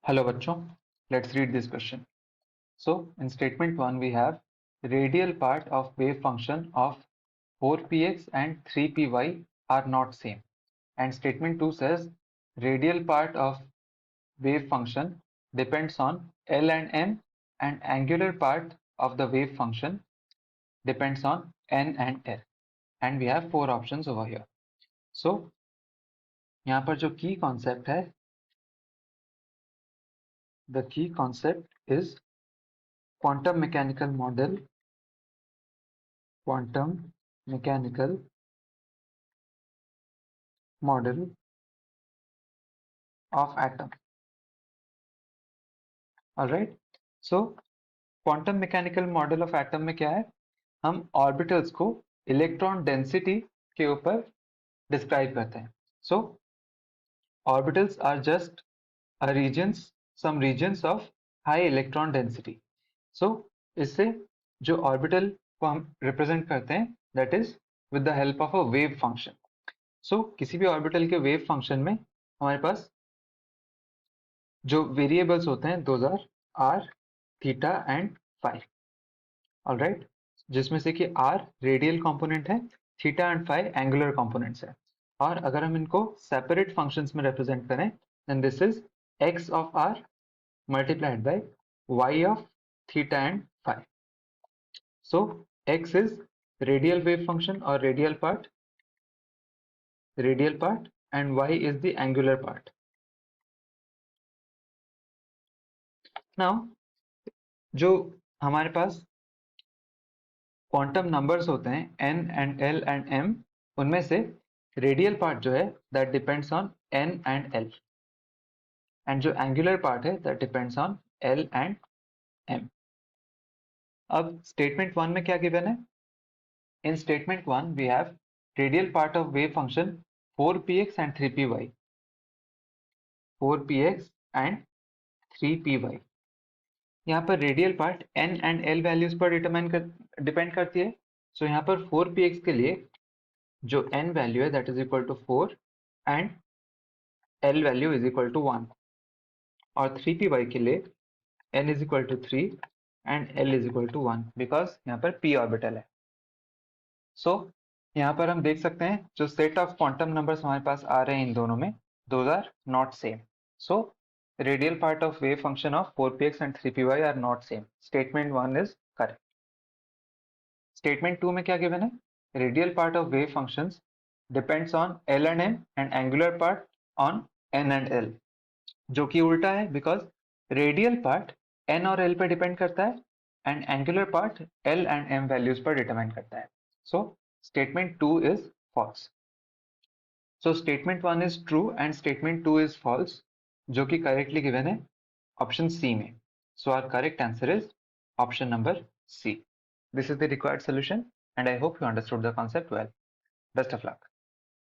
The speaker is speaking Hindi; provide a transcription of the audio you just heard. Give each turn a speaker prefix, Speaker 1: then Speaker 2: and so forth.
Speaker 1: Hello बच्चों, let's read this question. So in statement 1 we have radial part of wave function of 4px and 3py are not same, and statement 2 says radial part of wave function depends on L and M and angular part of the wave function depends on N and L, and we have four options over here. So यहाँ पर जो key concept है, the key concept is quantum mechanical model of atom. Alright, so quantum mechanical model of atom में क्या है, हम ऑर्बिटल्स को इलेक्ट्रॉन डेंसिटी के ऊपर डिस्क्राइब करते हैं. So orbitals are just some regions of high electron density. So इससे जो ऑर्बिटल को हम रिप्रेजेंट करते हैं that is with the help of a wave function. So किसी भी ऑर्बिटल के वेव फंक्शन में हमारे पास जो वेरिएबल्स होते हैं those are R, theta and phi. Alright, जिसमें से कि आर रेडियल कंपोनेंट है, theta and phi angular components है. और अगर हम इनको सेपरेट फंक्शंस में रिप्रेजेंट करें then this is X of R multiplied by y of theta and phi. So x is radial wave function or radial part and y is the angular part. Now जो हमारे पास क्वांटम नंबर्स होते हैं n and l and m, उनमें से रेडियल पार्ट जो है that depends on n and l and जो एंगुलर पार्ट है that depends on l and m. अब स्टेटमेंट 1 में क्या गिवन है? In statement 1 we have radial part of wave function 4px and 3py. 4px and 3py. यहाँ पर radial part n and l values पर डिपेंड करती है. सो यहाँ पर 4px के लिए जो n वैल्यू है that is equal to 4 and l value is equal to 1, और 3py के लिए n is equal to 3 and l is equal to 1 because यहाँ पर p ऑर्बिटल है. सो यहाँ पर हम देख सकते हैं जो सेट ऑफ क्वांटम नंबर्स हमारे पास आ रहे हैं इन दोनों में those are not same. So radial part of wave function of 4px and 3py are not same. Statement 1 is correct. Statement 2 में क्या गिवन है? Radial part of wave functions depends on L and M and angular part on N and L, जो कि उल्टा है बिकॉज रेडियल पार्ट N और L पर डिपेंड करता है and angular part L and M values पर डिपेंड करता है. So statement 2 is false. So statement 1 is true and statement 2 is false, जो कि correctly given है option C में. So our correct answer is option number C. This is the required solution and I hope you understood the concept well. Best of luck.